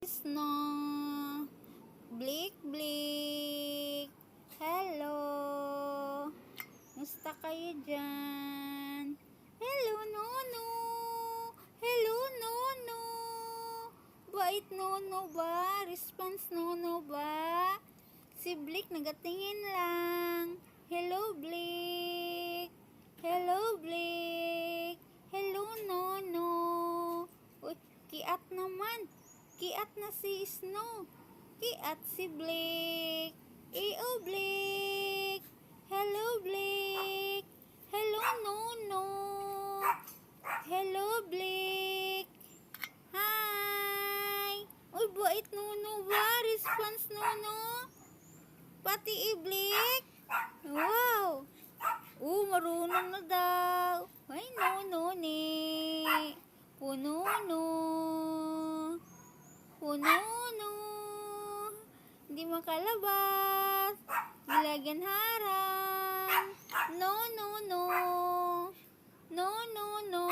Snow, Blik Blik, hello, musta kayo dyan? Hello Nono, hello Nono, bait Nono ba? Response Nono ba? Si Blik nagatingin lang. Hello Blik, hello Blik, hello Nono. Uy, kiat naman. Kiat na si Snow. Kiat si Blik. Iyo Blik. Hello Blik. Hello Nono. Hello Blik. Hi. Uy, bait Nono ba? Response Nono. Pati i-Blik. Wow. Marunong na daw. Ay, Nono ni. Punono. Punono. Hindi makalabas. Gilagyan harang. No, no, no. No, no, no.